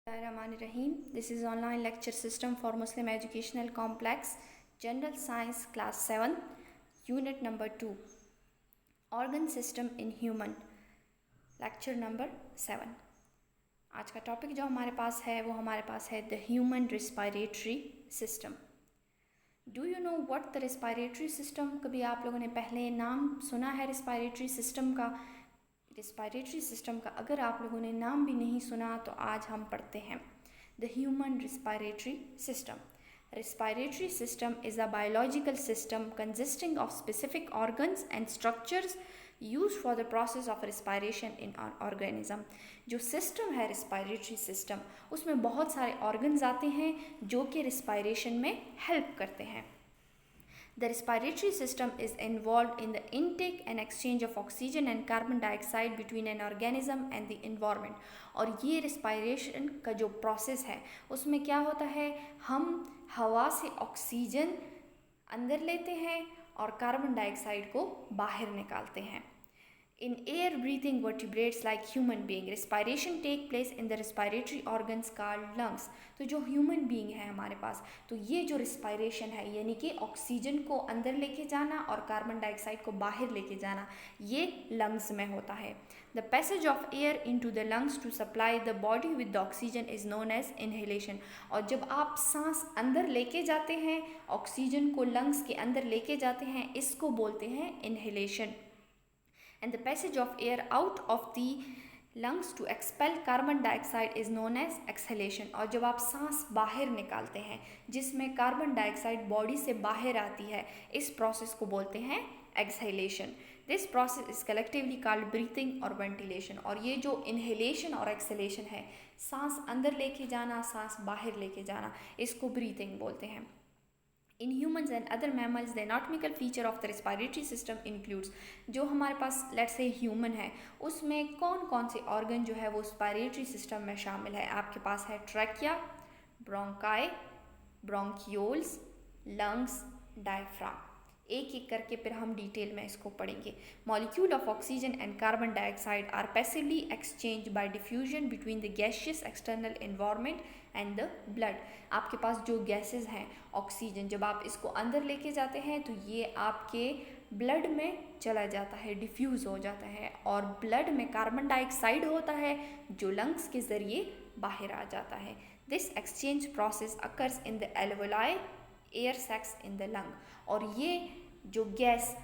Bismillahirrahmanirrahim. This is online lecture system for Muslim Educational Complex, General Science Class 7, Unit number 2, Organ System in Human, Lecture number 7. आज का topic जो हमारे पास है वो हमारे पास है the human respiratory system. Do you know what the respiratory system? कभी आप लोगों ने पहले नाम सुना है रिस्पायरेटरी सिस्टम का? रिस्पायरेटरी सिस्टम का अगर आप लोगों ने नाम भी नहीं सुना तो आज हम पढ़ते हैं the human respiratory system. Respiratory system is a biological system consisting of specific organs and structures used for the process of respiration in an organism. जो सिस्टम है रिस्पायरेटरी सिस्टम उसमें बहुत सारे ऑर्गन्स आते हैं जो कि रिस्पायरेशन में हेल्प करते हैं. The respiratory system is involved in the intake and exchange of oxygen and carbon dioxide between an organism and the environment. और ये respiration का जो process है उसमें क्या होता है, हम हवा से ऑक्सीजन अंदर लेते हैं और कार्बन डाइऑक्साइड को बाहर निकालते हैं. In air breathing vertebrates like human being, respiration take place in the respiratory organs called lungs. तो जो human being है हमारे पास, तो ये जो respiration है यानी कि ऑक्सीजन को अंदर लेके जाना और कार्बन डाइऑक्साइड को बाहर लेके जाना, ये lungs में होता है. The passage of air into the lungs to supply the body with the oxygen is known as inhalation. और जब आप सांस अंदर लेके जाते हैं, ऑक्सीजन को lungs के अंदर लेके जाते हैं, इसको बोलते हैं inhalation. And the passage of air out of the lungs to expel carbon dioxide is known as exhalation. और जब आप सांस बाहर निकालते हैं जिसमें कार्बन डाइऑक्साइड बॉडी से बाहर आती है, इस प्रोसेस को बोलते हैं exhalation. This process is collectively called breathing or ventilation. और ये जो inhalation और exhalation है, सांस अंदर लेके जाना, सांस बाहर लेके जाना, इसको breathing बोलते हैं. In humans and other mammals, the anatomical feature of the respiratory system includes, जो हमारे पास let's say human है उसमें कौन कौन से organ जो है वो respiratory system में शामिल है. आपके पास है trachea, bronchi, bronchioles, lungs, diaphragm. एक एक करके फिर हम डिटेल में इसको पढ़ेंगे. Molecule of oxygen and carbon dioxide are passively exchange by diffusion between the gaseous external environment and the blood. आपके पास जो गैसेस हैं ऑक्सीजन, जब आप इसको अंदर लेके जाते हैं तो ये आपके ब्लड में चला जाता है, डिफ्यूज़ हो जाता है, और ब्लड में कार्बन डाइऑक्साइड होता है जो लंग्स के ज़रिए बाहर आ जाता है. This exchange process occurs in the alveoli, air sacs in the lung. और ये जो गैस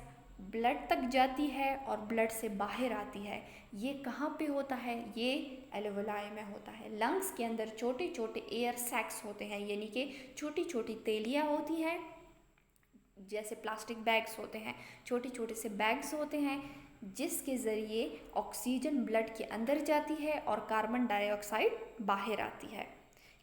ब्लड तक जाती है और ब्लड से बाहर आती है, ये कहाँ पे होता है? ये एल्वेलाई में होता है. लंग्स के अंदर छोटे छोटे एयर सैक्स होते हैं, यानी कि छोटी छोटी तेलियाँ होती हैं, जैसे प्लास्टिक बैग्स होते हैं, छोटे छोटे से बैग्स होते हैं जिसके ज़रिए ऑक्सीजन ब्लड के अंदर जाती है और कार्बन डाइऑक्साइड बाहर आती है.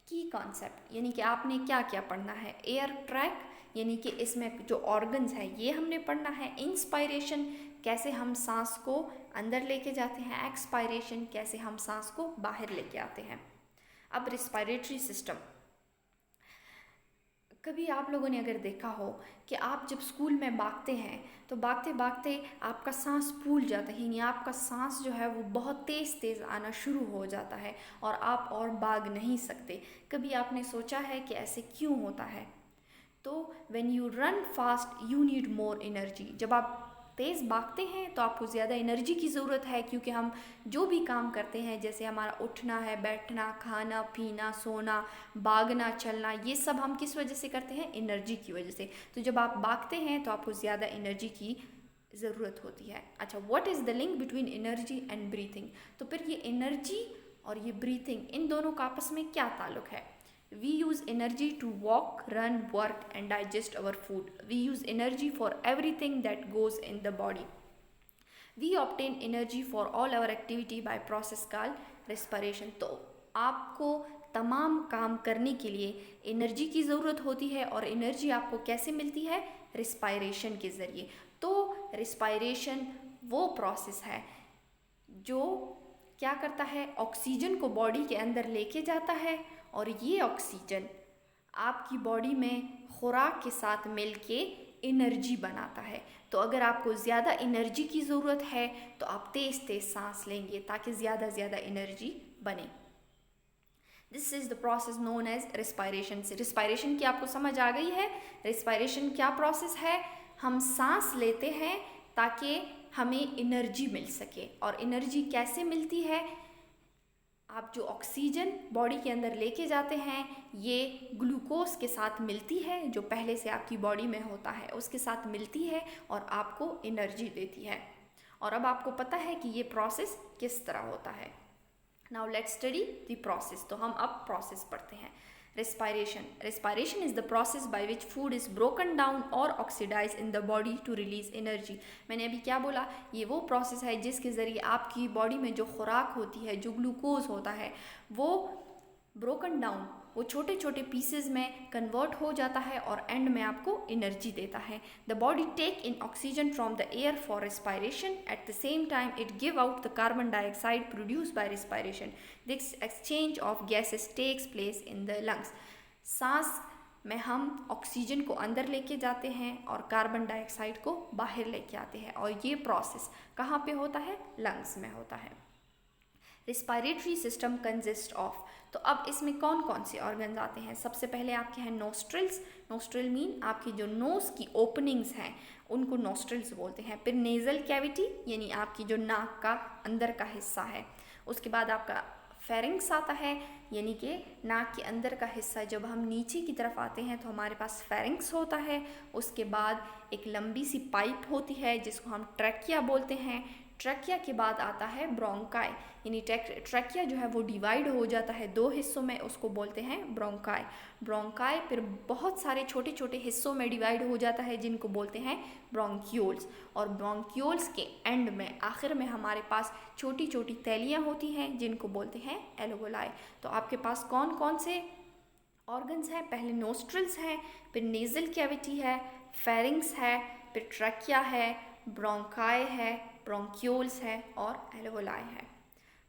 की कॉन्सेप्ट यानी कि आपने क्या क्या पढ़ना है. एयर ट्रैक यानी कि इसमें जो ऑर्गन्स है ये हमने पढ़ना है. इंस्पायरेशन, कैसे हम सांस को अंदर लेके जाते हैं. एक्सपायरेशन, कैसे हम सांस को बाहर लेके आते हैं. अब रिस्पायरेटरी सिस्टम, कभी आप लोगों ने अगर देखा हो कि आप जब स्कूल में भागते हैं तो भागते भागते आपका सांस फूल जाता है, यानी आपका सांस जो है वो बहुत तेज़ तेज़ आना शुरू हो जाता है और आप और भाग नहीं सकते. कभी आपने सोचा है कि ऐसे क्यों होता है? तो when you run fast you need more energy. जब आप तेज़ भागते हैं तो आपको ज़्यादा एनर्जी की ज़रूरत है, क्योंकि हम जो भी काम करते हैं, जैसे हमारा उठना है, बैठना, खाना पीना, सोना, भागना, चलना, ये सब हम किस वजह से करते हैं? एनर्जी की वजह से. तो जब आप भागते हैं तो आपको ज़्यादा एनर्जी की ज़रूरत होती है. अच्छा, what is the link between energy and breathing? तो फिर ये एनर्जी और ये ब्रीथिंग, इन दोनों का आपस में क्या ताल्लुक़ है? We use energy to walk, run, work and digest our food. We use energy for everything that goes in the body. We obtain energy for all our activity by process called respiration. तो आपको तमाम काम करने के लिए energy की ज़रूरत होती है, और एनर्जी आपको कैसे मिलती है? रिस्पायरेशन के ज़रिए. तो रिस्पायरेशन वो प्रोसेस है जो क्या करता है? ऑक्सीजन को बॉडी के अंदर लेके जाता है, और ये ऑक्सीजन आपकी बॉडी में खुराक के साथ मिलके एनर्जी बनाता है. तो अगर आपको ज़्यादा एनर्जी की ज़रूरत है तो आप तेज़ तेज़ सांस लेंगे ताकि ज़्यादा एनर्जी बने. This is the process known as respiration. से रिस्पायरेशन की आपको समझ आ गई है। रिस्पायरेशन क्या प्रोसेस है? हम सांस लेते हैं ताकि हमें एनर्जी मिल सके। और एनर्जी कैसे मिलती है? आप जो ऑक्सीजन बॉडी के अंदर लेके जाते हैं ये ग्लूकोज के साथ मिलती है, जो पहले से आपकी बॉडी में होता है उसके साथ मिलती है और आपको एनर्जी देती है। और अब आपको पता है कि ये प्रोसेस किस तरह होता है। Now let's study the process. तो हम अब प्रोसेस पढ़ते हैं। respiration respiration is the process by which food is broken down or oxidized in the body to release energy। मैंने अभी क्या बोला? ये वो प्रोसेस है जिसके ज़रिए आपकी बॉडी में जो खुराक होती है, जो ग्लूकोज होता है, वो ब्रोकन डाउन, वो छोटे छोटे पीसेज में कन्वर्ट हो जाता है और एंड में आपको एनर्जी देता है। The body take in oxygen from the air for respiration, at the same time it give out the carbon dioxide produce by respiration. This exchange of gases takes place in the lungs. सांस में हम oxygen को अंदर लेके जाते हैं और carbon dioxide को बाहर लेके आते हैं, और ये प्रोसेस कहाँ पे होता है? लंग्स में होता है। रिस्पायरेटरी सिस्टम कंसिस्ट ऑफ, तो अब इसमें कौन कौन से ऑर्गन्स आते हैं? सबसे पहले आपके हैं नोस्ट्रिल्स। नोस्ट्रिल मीन आपकी जो नोज की ओपनिंग्स हैं उनको नोस्ट्रिल्स बोलते हैं। फिर नेज़ल कैविटी यानी आपकी जो नाक का अंदर का हिस्सा है। उसके बाद आपका फेरिंग्स आता है, यानी कि नाक के अंदर का हिस्सा। जब हम नीचे की तरफ आते हैं तो हमारे पास फेरिंग्स होता है। उसके बाद एक लंबी सी पाइप होती है जिसको हम ट्रैकिया बोलते हैं। ट्रैकिया के बाद आता है ब्रोंकाई, यानी ट्रैकिया जो है वो डिवाइड हो जाता है दो हिस्सों में, उसको बोलते हैं ब्रोंकाई। ब्रोंकाई फिर बहुत सारे छोटे छोटे हिस्सों में डिवाइड हो जाता है जिनको बोलते हैं ब्रोंक्यूल्स। और ब्रोंक्यूल्स के एंड में, आखिर में हमारे पास छोटी छोटी तैलियाँ होती हैं जिनको बोलते हैं एल्वेओलाई। तो आपके पास कौन कौन से ऑर्गन्स हैं? पहले नोस्ट्रिल्स हैं, फिर नेज़ल कैविटी है, फेरिंग्स है, फिर ट्रैकिया है, ब्रोंकाई है, ब्रोंक्यूल्स है और एल्वेओलाई है।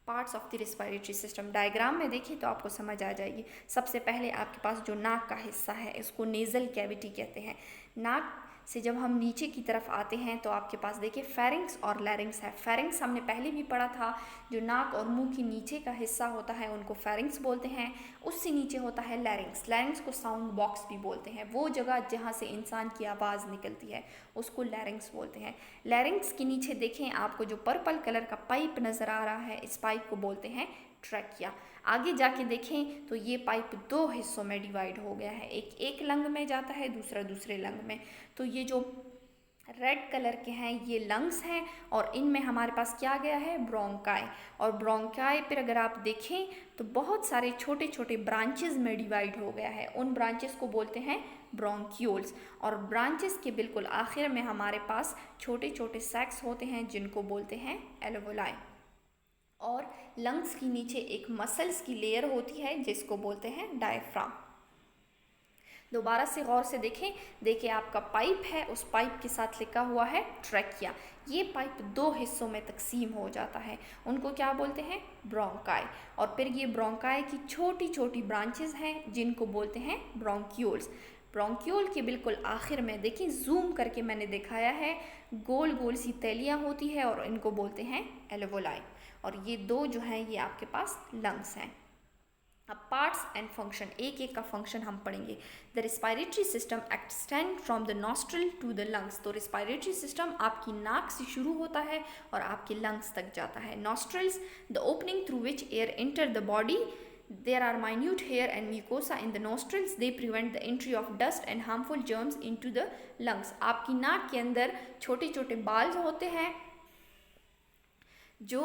Parts of the respiratory system diagram में देखिए तो आपको समझ आ जाएगी। सबसे पहले आपके पास जो नाक का हिस्सा है इसको नेज़ल कैविटी कहते हैं। नाक से जब हम नीचे की तरफ आते हैं तो आपके पास देखिए फेरिंग्स और लैरिंग्स है। फेरिंग्स हमने पहले भी पढ़ा था, जो नाक और मुंह के नीचे का हिस्सा होता है उनको फेरिंग्स बोलते हैं। उससे नीचे होता है लैरिंग्स। लैरिंग्स को साउंड बॉक्स भी बोलते हैं, वो जगह जहाँ से इंसान की आवाज़ निकलती है उसको लैरिंग्स बोलते हैं। लैरिंग्स के नीचे देखें आपको जो पर्पल कलर का पाइप नज़र आ रहा है, इस पाइप को बोलते हैं ट्रैकिया। आगे जाके देखें तो ये पाइप दो हिस्सों में डिवाइड हो गया है, एक लंग में जाता है, दूसरा दूसरे लंग में। तो ये जो रेड कलर के हैं ये लंग्स हैं और इनमें हमारे पास क्या गया है? ब्रोंकाई। और ब्रोंकाई पर अगर आप देखें तो बहुत सारे छोटे छोटे ब्रांचेस में डिवाइड हो गया है, उन ब्रांचेस को बोलते हैं ब्रोंक्यूल्स। और ब्रांचेस के बिल्कुल आखिर में हमारे पास छोटे छोटे सैक्स होते हैं जिनको बोलते हैं एल्वेओलाई। और लंग्स के नीचे एक मसल्स की लेयर होती है जिसको बोलते हैं डायफ्राम। दोबारा से गौर से देखें, देखिए आपका पाइप है, उस पाइप के साथ लिखा हुआ है ट्रैकिया। ये पाइप दो हिस्सों में तकसीम हो जाता है, उनको क्या बोलते हैं? ब्रोंकाई। और फिर ये ब्रोंकाई की छोटी छोटी ब्रांचेस हैं जिनको बोलते हैं ब्रोंक्यूल्स। ब्रोंक्यूल के बिल्कुल आखिर में देखिए, जूम करके मैंने दिखाया है, गोल गोल सी तैलियाँ होती है और इनको बोलते हैं एल्वेओलाई। और ये दो जो हैं ये आपके पास लंग्स हैं। अब पार्ट्स एंड फंक्शन, एक एक का फंक्शन हम पढ़ेंगे। The respiratory system extend from the nostril to the lungs. तो रिस्पायरेटरी सिस्टम आपकी नाक से शुरू होता है और आपके लंग्स तक जाता है। Nostrils, the opening through which air enter the body. There are minute hair and mucosa in the nostrils. They prevent the entry of dust and harmful germs into the lungs. आपकी नाक के अंदर छोटे छोटे बाल होते हैं जो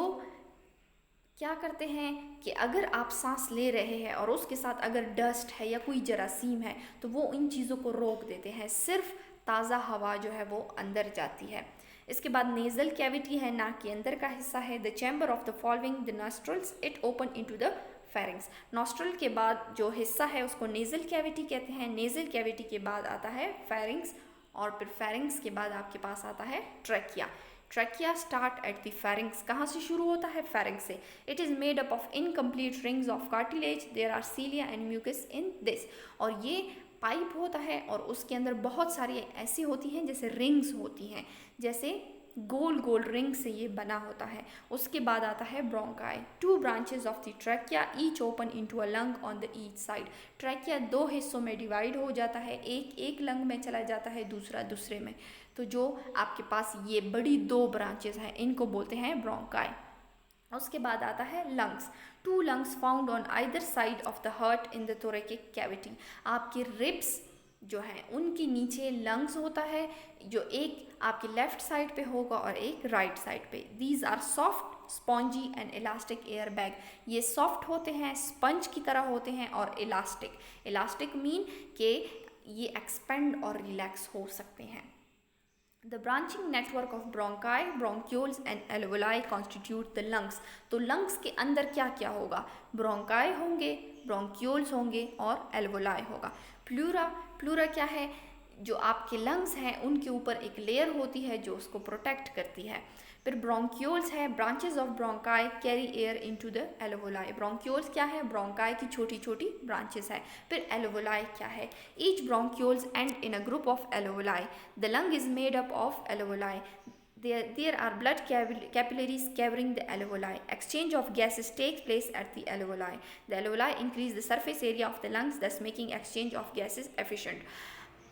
क्या करते हैं कि अगर आप सांस ले रहे हैं और उसके साथ अगर डस्ट है या कोई जरासीम है तो वो इन चीज़ों को रोक देते हैं, सिर्फ ताज़ा हवा जो है वो अंदर जाती है। इसके बाद नेज़ल कैविटी है, नाक के अंदर का हिस्सा है। The chamber of the following the nostrils, it open into the pharynx. Nostril के बाद जो हिस्सा है उसको नेज़ल कैविटी कहते हैं। नेज़ल कैविटी के बाद आता है फेरिंग्स और फिर फेरिंग्स के बाद आपके पास आता है trachea. Trachea start at the pharynx. कहाँ से शुरू होता है? फेरिंग्स से। It is made up of incomplete rings of cartilage, there are cilia and mucus in this. और ये पाइप होता है और उसके अंदर बहुत सारी ऐसी होती हैं जैसे रिंग्स होती हैं, जैसे गोल गोल रिंग से ये बना होता है। उसके बाद आता है bronchi, 2 branches of the trachea each open into a lung on the each side. Trachea 2 हिस्सों में डिवाइड हो जाता है, एक लंग में चला जाता है, दूसरा दूसरे में। तो जो आपके पास ये बड़ी 2 ब्रांचेस हैं इनको बोलते हैं ब्रोंकाई। उसके बाद आता है lungs, 2 lungs found on either side of the heart in the थोरेकिक cavity. आपके रिब्स जो हैं उनके नीचे लंग्स होता है, जो एक आपकी लेफ्ट साइड पे होगा और एक राइट साइड पे। These are soft spongy and elastic air bag. ये सॉफ्ट होते हैं, स्पंज की तरह होते हैं, और इलास्टिक, इलास्टिक मीन के ये एक्सपेंड और रिलैक्स हो सकते हैं। The branching network of bronchi, bronchioles and alveoli constitute the lungs। तो lungs के अंदर क्या क्या होगा? ब्रोंकाई होंगे, ब्रोंक्यूल्स होंगे और एल्वोलाई होगा। प्लूरा, प्लूरा क्या है? जो आपके लंग्स हैं उनके ऊपर एक लेयर होती है जो उसको प्रोटेक्ट करती है। फिर ब्रोंक्यूल्स है, branches of bronchi carry air into the alveoli. Bronchioles क्या है? ब्रोंकाई की छोटी छोटी ब्रांचेस है। फिर एल्वोलाई क्या है? Each bronchioles and in a group of alveoli. The lung is made up of alveoli. There are blood capillaries covering the alveoli. Exchange of gases takes place at the alveoli. The alveoli increase the surface area of the lungs, thus making exchange of gases efficient.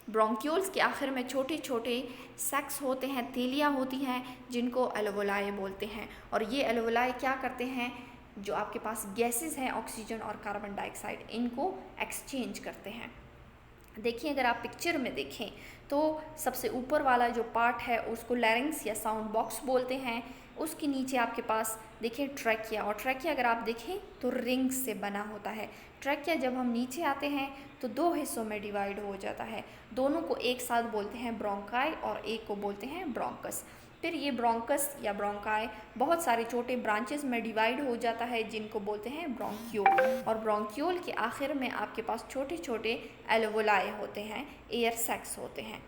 Bronchioles के आखिर में छोटे छोटे सैक्स होते हैं, थैलियाँ होती हैं जिनको एल्वोलाई बोलते हैं। और ये एल्वोलाई क्या करते हैं? जो आपके पास गैसेस हैं ऑक्सीजन और कार्बन डाइऑक्साइड, इनको एक्सचेंज करते हैं। देखिए अगर आप पिक्चर में देखें तो सबसे ऊपर वाला जो पार्ट है उसको लैरिंग्स या साउंड बॉक्स बोलते हैं। उसके नीचे आपके पास देखिए ट्रैकिया, और ट्रैकिया अगर आप देखें तो रिंग्स से बना होता है। ट्रैकिया जब हम नीचे आते हैं तो 2 हिस्सों में डिवाइड हो जाता है, दोनों को एक साथ बोलते हैं ब्रोंकाई और एक को बोलते हैं ब्रोंकस। फिर ये ब्रोंकस या ब्रोंकाई बहुत सारे छोटे ब्रांचेस में डिवाइड हो जाता है जिनको बोलते हैं ब्रोंक्यूल। और ब्रोंक्यूल के आखिर में आपके पास छोटे छोटे एल्वोलाई होते हैं, एयर सैक्स होते हैं।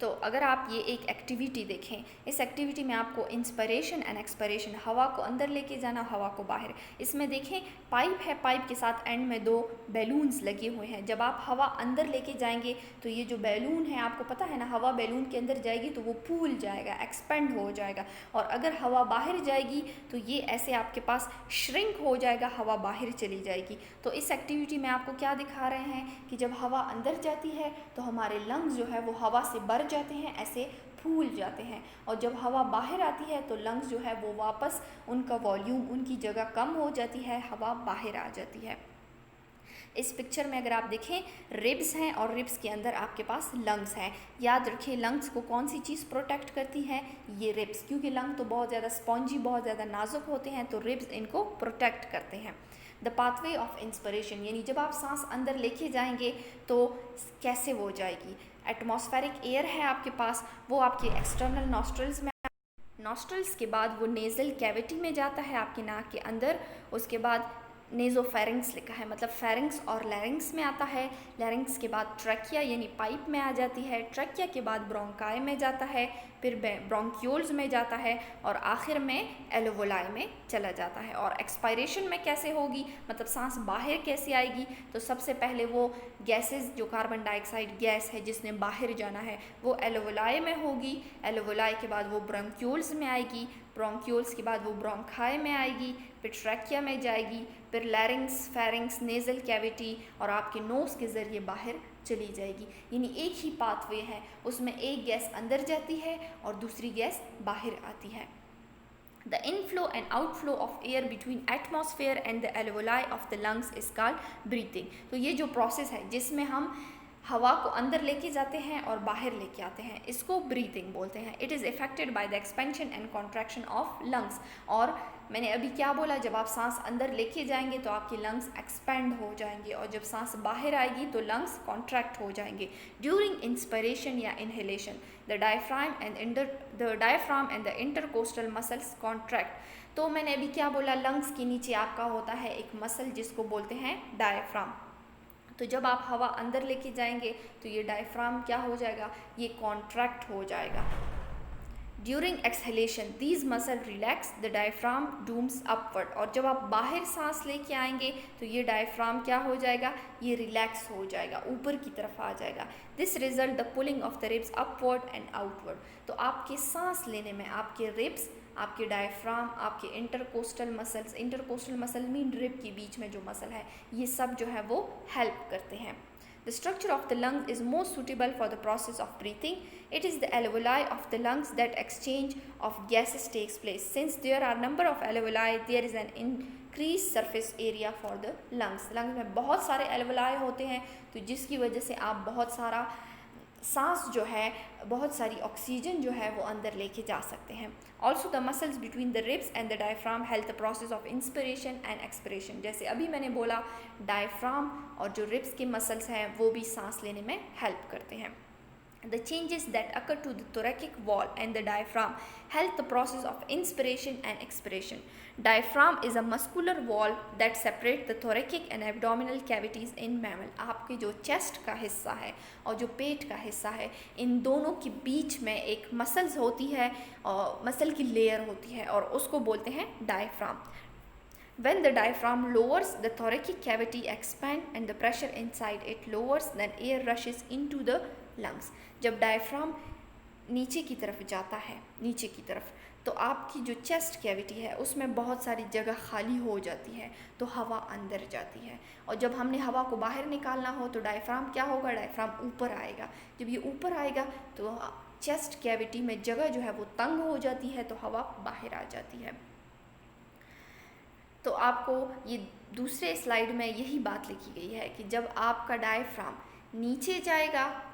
तो अगर आप ये एक एक्टिविटी देखें, इस एक्टिविटी में आपको इंस्पिरेशन एंड एक्सपिरेशन, हवा को अंदर लेके जाना, हवा को बाहर। इसमें देखें पाइप है, पाइप के साथ एंड में 2 बैलून्स लगे हुए हैं। जब आप हवा अंदर लेके जाएंगे तो ये जो बैलून है, आपको पता है ना, हवा बैलून के अंदर जाएगी तो वो फूल जाएगा, एक्सपेंड हो जाएगा। और अगर हवा बाहर जाएगी तो ये ऐसे आपके पास श्रिंक हो जाएगा, हवा बाहर चली जाएगी। तो इस एक्टिविटी में आपको क्या दिखा रहे हैं कि जब हवा अंदर जाती है तो हमारे लंग्स जो है वो हवा से भर जाते हैं, ऐसे फूल जाते हैं। और जब हवा बाहर आती है तो लंग्स जो है वो वापस उनका वॉल्यूम, उनकी जगह कम हो जाती है, हवा बाहर आ जाती है। इस पिक्चर में अगर आप देखें रिब्स हैं और रिब्स के अंदर आपके पास लंग्स हैं। याद रखें लंग्स को कौन सी चीज़ प्रोटेक्ट करती है? ये रिब्स, क्योंकि लंग तो बहुत ज़्यादा स्पॉन्जी, बहुत ज़्यादा नाजुक होते हैं, तो रिब्स इनको प्रोटेक्ट करते हैं। द पाथवे ऑफ इंस्पिरेशन, यानी जब आप सांस अंदर लेके जाएंगे तो कैसे वो जाएगी? एटमॉस्फेरिक एयर है आपके पास, वो आपके एक्सटर्नल नॉस्ट्रल्स में, नॉस्ट्रल्स के बाद वो नेज़ल कैविटी में जाता है आपके नाक के अंदर। उसके बाद नेज़ोफेरिंग्स लिखा है, मतलब फेरिंग्स और लैरिंग्स में आता है। लैरिंग्स के बाद ट्रैकिया यानी पाइप में आ जाती है। ट्रैकिया के बाद ब्रोंकाई में जाता है, फिर ब्रोंक्यूल्स में जाता है और आखिर में एल्वोलाई में चला जाता है। और एक्सपायरेशन में कैसे होगी, मतलब सांस बाहर कैसे आएगी? तो सबसे पहले वो गैसेस, जो कार्बन डाइऑक्साइड गैस है जिसने बाहर जाना है, वो एल्वोलाई में होगी। एल्वोलाई के बाद वो ब्रोंक्यूल्स में आएगी, ब्रोंक्यूल्स के बाद वो ब्रोंकाई में आएगी, फिर ट्रैकिया में जाएगी, फिर लैरिंग्स, फेरिंग्स, नेज़ल कैविटी और आपके नोज़ के ज़रिए बाहर चली जाएगी। यानी एक ही पाथवे है, उसमें एक गैस अंदर जाती है और दूसरी गैस बाहर आती है। The inflow and outflow of air between atmosphere and the alveoli of the lungs is called breathing। तो ये जो प्रोसेस है जिसमें हम हवा को अंदर लेके जाते हैं और बाहर लेके आते हैं, इसको ब्रीथिंग बोलते हैं। It is affected by the expansion and contraction of lungs. और मैंने अभी क्या बोला, जब आप सांस अंदर लेके जाएंगे तो आपके लंग्स एक्सपेंड हो जाएंगे और जब सांस बाहर आएगी तो लंग्स कॉन्ट्रैक्ट हो जाएंगे। ड्यूरिंग इंस्पिरेशन या inhalation the diaphragm and the intercostal muscles contract. तो मैंने अभी क्या बोला, लंग्स के नीचे आपका होता है एक मसल जिसको बोलते हैं डायफ्राम। तो जब आप हवा अंदर लेके जाएंगे तो ये डायफ्राम क्या हो जाएगा, ये कॉन्ट्रैक्ट हो जाएगा। During exhalation these muscle relax, the diaphragm domes upward. और जब आप बाहर सांस लेके आएंगे तो ये डायफ्राम क्या हो जाएगा, ये रिलैक्स हो जाएगा, ऊपर की तरफ आ जाएगा। This result the pulling of the ribs upward and outward. तो आपके सांस लेने में आपके रिब्स, आपके डायफ्राम, आपके इंटरकोस्टल मसल मीन रिब के बीच में जो मसल है, ये सब जो है वो हेल्प करते हैं। The structure of the lungs is most suitable for the process of breathing. It is the alveoli of the lungs that exchange of gases takes place. Since there are number of alveoli, there is an increased surface area for the lungs. lungs में बहुत सारे alveoli होते हैं, तो जिसकी वजह से आप बहुत सारा सांस जो है, बहुत सारी ऑक्सीजन जो है वो अंदर लेके जा सकते हैं। Also the muscles between the ribs and the diaphragm help the process of inspiration and expiration. जैसे अभी मैंने बोला, डायफ्राम और जो रिब्स के मसल्स हैं वो भी सांस लेने में हेल्प करते हैं। The changes that occur to the thoracic wall and the diaphragm help the process of inspiration and expiration. Diaphragm is a muscular wall that separates the thoracic and abdominal cavities in mammal. आपके जो chest का हिस्सा है और जो पेट का हिस्सा है, इन दोनों के बीच में एक मसल्स होती है और मसल की लेयर होती है और उसको बोलते हैं diaphragm. When the diaphragm lowers, the thoracic cavity expands and the pressure inside it lowers, then air rushes into the lungs. जब डायफ्राम नीचे की तरफ जाता है, नीचे की तरफ, तो आपकी जो चेस्ट कैविटी है उसमें बहुत सारी जगह खाली हो जाती है, तो हवा अंदर जाती है। और जब हमने हवा को बाहर निकालना हो तो डायफ्राम क्या होगा, डायफ्राम ऊपर आएगा। जब ये ऊपर आएगा तो चेस्ट कैविटी में जगह जो है वो तंग हो जाती है, तो हवा बाहर आ जाती है। तो आपको ये दूसरे स्लाइड में यही बात लिखी गई है कि जब आपका डायफ्राम नीचे जाएगा,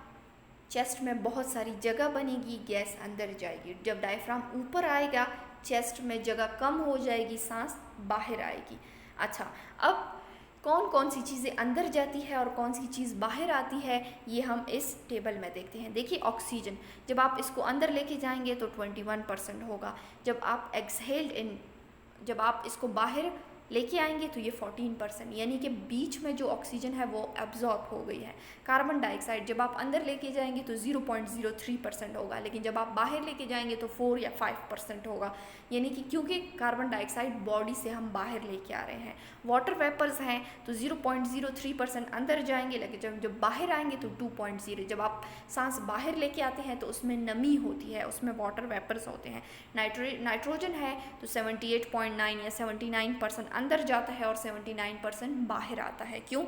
चेस्ट में बहुत सारी जगह बनेगी, गैस अंदर जाएगी। जब डायफ्राम ऊपर आएगा, चेस्ट में जगह कम हो जाएगी, सांस बाहर आएगी। अच्छा, अब कौन कौन सी चीज़ें अंदर जाती है और कौन सी चीज़ बाहर आती है, ये हम इस टेबल में देखते हैं। देखिए, ऑक्सीजन जब आप इसको अंदर लेके जाएंगे तो 21% होगा। जब आप इसको बाहर लेके आएंगे तो ये 14%, यानी कि बीच में जो ऑक्सीजन है वो एब्जॉर्ब हो गई है। कार्बन डाइऑक्साइड जब आप अंदर लेके जाएंगे तो 0.03% होगा, लेकिन जब आप बाहर लेके जाएंगे तो 4 या 5% होगा, यानी कि क्योंकि कार्बन डाइऑक्साइड बॉडी से हम बाहर लेके आ रहे हैं। वाटर वेपर्स हैं तो 0.03% अंदर जाएंगे, लेकिन जब बाहर आएंगे तो 2.0। जब आप सांस बाहर लेके आते हैं तो उसमें नमी होती है, उसमें वाटर वेपर्स होते हैं। नाइट्रोजन है तो 78.9 या 79% अंदर जाता है और 79% बाहर आता है। क्यों?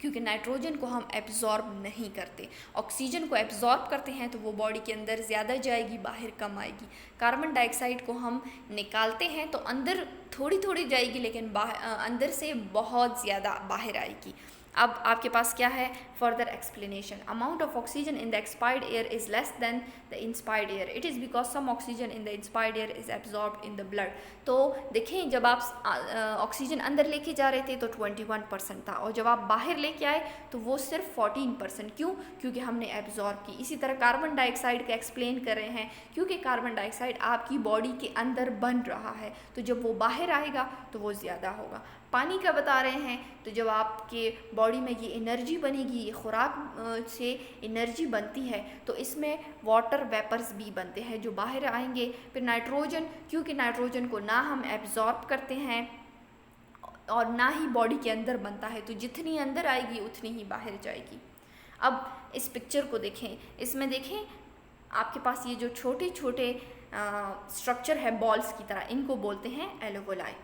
क्योंकि नाइट्रोजन को हम एब्जॉर्ब नहीं करते, ऑक्सीजन को एब्जॉर्ब करते हैं तो वो बॉडी के अंदर ज़्यादा जाएगी, बाहर कम आएगी। कार्बन डाइऑक्साइड को हम निकालते हैं तो अंदर थोड़ी थोड़ी जाएगी, लेकिन अंदर से बहुत ज़्यादा बाहर आएगी। अब आपके पास क्या है, further explanation. Amount of oxygen in the expired air is less than the inspired air. It is because some oxygen in the inspired air is absorbed in the blood. तो देखें, जब आप ऑक्सीजन अंदर लेके जा रहे थे तो 21% था, और जब आप बाहर लेके आए तो वो सिर्फ 14%। क्यों? क्योंकि हमने एब्जॉर्ब की। इसी तरह कार्बन डाइऑक्साइड का एक्सप्लेन कर रहे हैं, क्योंकि कार्बन डाइऑक्साइड आपकी बॉडी के अंदर बन रहा है, तो जब वो बाहर आएगा तो वो ज़्यादा होगा। पानी का बता रहे हैं, तो जब आपके बॉडी में ये एनर्जी बनेगी, ये खुराक से एनर्जी बनती है, तो इसमें वाटर वेपर्स भी बनते हैं जो बाहर आएंगे। फिर नाइट्रोजन, क्योंकि नाइट्रोजन को ना हम एब्जॉर्ब करते हैं और ना ही बॉडी के अंदर बनता है, तो जितनी अंदर आएगी उतनी ही बाहर जाएगी। अब इस पिक्चर को देखें, इसमें देखें आपके पास ये जो छोटे छोटे स्ट्रक्चर है बॉल्स की तरह, इनको बोलते हैं एल्वेओलाई।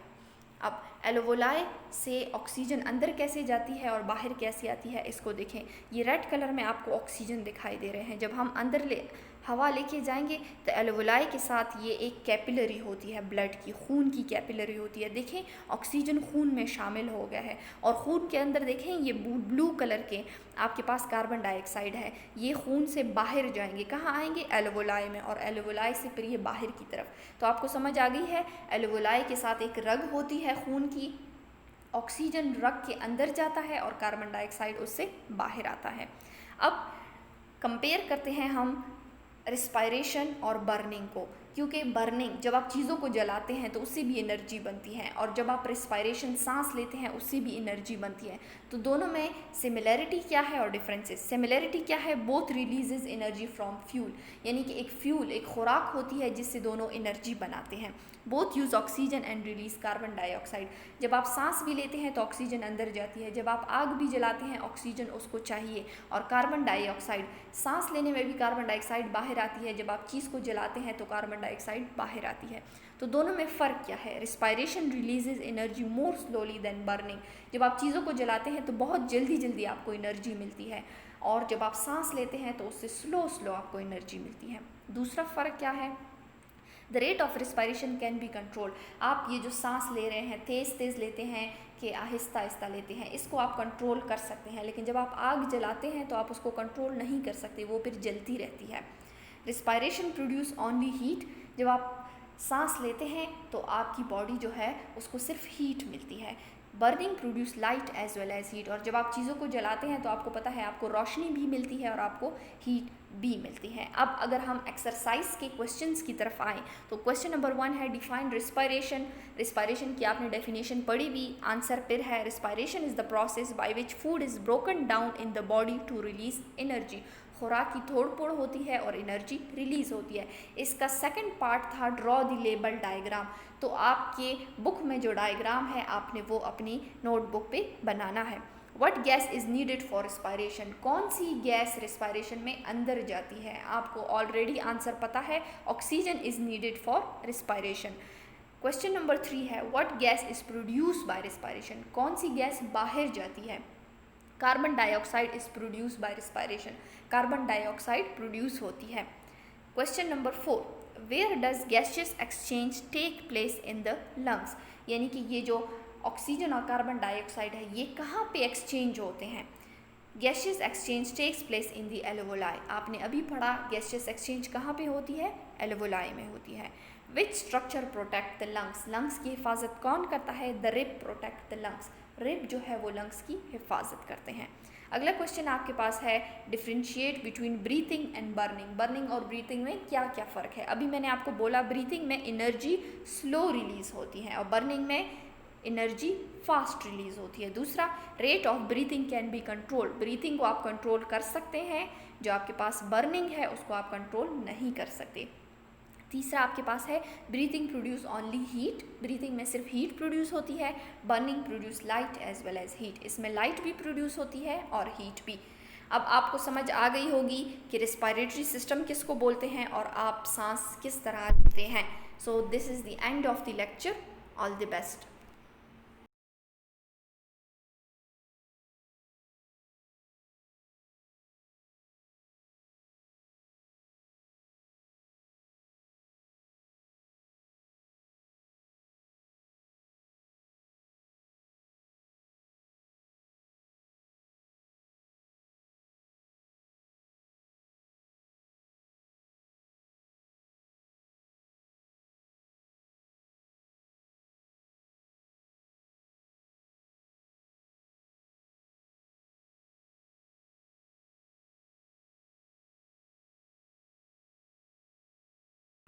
अब एल्वेओलाई से ऑक्सीजन अंदर कैसे जाती है और बाहर कैसे आती है, इसको देखें। ये रेड कलर में आपको ऑक्सीजन दिखाई दे रहे हैं। जब हम अंदर हवा लेके जाएंगे तो एल्वेओलाई के साथ ये एक कैपिलरी होती है, ब्लड की, खून की कैपिलरी होती है। देखें, ऑक्सीजन खून में शामिल हो गया है, और खून के अंदर देखें ये ब्लू कलर के आपके पास कार्बन डाइऑक्साइड है। ये खून से बाहर जाएंगे, कहाँ आएंगे? एल्वेओलाई में, और एल्वेओलाई से फिर ये बाहर की तरफ। तो आपको समझ आ गई है, एल्वेओलाई के साथ एक रग होती है खून की, ऑक्सीजन रग के अंदर जाता है और कार्बन डाइऑक्साइड उससे बाहर आता है। अब कंपेयर करते हैं हम रिस्पायरेशन और बर्निंग को। क्योंकि बर्निंग, जब आप चीज़ों को जलाते हैं तो उससे भी एनर्जी बनती है, और जब आप रिस्पायरेशन सांस लेते हैं उससे भी एनर्जी बनती है। तो दोनों में सिमिलैरिटी क्या है और डिफरेंसेस। सिमिलैरिटी क्या है, both releases energy from fuel, यानी कि एक फ्यूल, एक खुराक होती है जिससे दोनों एनर्जी बनाते हैं। Both use oxygen and release carbon dioxide. जब आप सांस भी लेते हैं तो ऑक्सीजन अंदर जाती है, जब आप आग भी जलाते हैं ऑक्सीजन उसको चाहिए, और कार्बन डाइऑक्साइड, सांस लेने में भी कार्बन डाइऑक्साइड बाहर आती है, जब आप चीज़ को जलाते हैं तो कार्बन डाइऑक्साइड बाहर आती है। तो दोनों में फ़र्क क्या है। Respiration releases energy more slowly than burning. जब आप चीज़ों को जलाते हैं तो बहुत जल्दी जल्दी आपको एनर्जी मिलती है, और जब आप सांस लेते हैं तो उससे स्लो स्लो आपको एनर्जी मिलती है। दूसरा फ़र्क क्या है, the rate of respiration can be control. आप ये जो सांस ले रहे हैं तेज़ तेज़ लेते हैं कि आहिस्ता आहिस्ता लेते हैं, इसको आप कंट्रोल कर सकते हैं, लेकिन जब आप आग जलाते हैं तो आप उसको कंट्रोल नहीं कर सकते, वो फिर जलती रहती है। Respiration produce only heat. जब आप सांस लेते हैं तो आपकी बॉडी जो है उसको सिर्फ हीट मिलती है। Burning produce light as well as heat. और जब आप चीज़ों को जलाते हैं तो आपको पता है आपको रोशनी भी मिलती है और आपको हीट भी मिलती है। अब अगर हम एक्सरसाइज के क्वेश्चंस की तरफ आएँ तो क्वेश्चन नंबर 1 है डिफाइन रिस्पायरेशन। रिस्पायरेशन की आपने डेफिनेशन पढ़ी हुई, आंसर फिर है respiration is the process by which food is broken down in the body to release energy. खुराक की तोड़ फोड़ होती है और एनर्जी रिलीज होती है। इसका सेकंड पार्ट था ड्रॉ द लेबल डायग्राम। तो आपके बुक में जो डायग्राम है आपने वो अपनी नोटबुक पे बनाना है। What gas is needed for respiration. कौन सी गैस रिस्पायरेशन में अंदर जाती है, आपको ऑलरेडी आंसर पता है, oxygen is needed for respiration. Question number 3 है what gas is produce by respiration. कौन सी गैस बाहर जाती है। Carbon dioxide is produce by respiration. Carbon dioxide produce होती है। Question number 4 where does gaseous exchange take place in the lungs. यानी कि ये जो ऑक्सीजन और कार्बन डाइऑक्साइड है ये कहाँ पे एक्सचेंज होते हैं। Gaseous exchange takes place in the alveoli. आपने अभी पढ़ा गैसियस एक्सचेंज कहाँ पे होती है, एल्वोलाई में होती है। Which structure protect the lungs. Lungs की हिफाजत कौन करता है, the rib protect the lungs. Rib जो है वो लंग्स की हिफाजत करते हैं। अगला क्वेश्चन आपके पास है differentiate between breathing and burning. Burning और ब्रीथिंग में क्या क्या फ़र्क है। अभी मैंने आपको बोला ब्रीथिंग में एनर्जी स्लो रिलीज होती है और बर्निंग में एनर्जी फास्ट रिलीज होती है। दूसरा, rate of breathing can be control. Breathing को आप कंट्रोल कर सकते हैं, जो आपके पास बर्निंग है उसको आप कंट्रोल नहीं कर सकते। तीसरा आपके पास है breathing produce only heat. Breathing में सिर्फ हीट प्रोड्यूस होती है। Burning produce light as well as heat. इसमें लाइट भी प्रोड्यूस होती है और हीट भी। अब आपको समझ आ गई होगी कि रेस्पिरेटरी सिस्टम किसको बोलते हैं और आप सांस किस तरह लेते हैं। So this is the end of the lecture. All the best.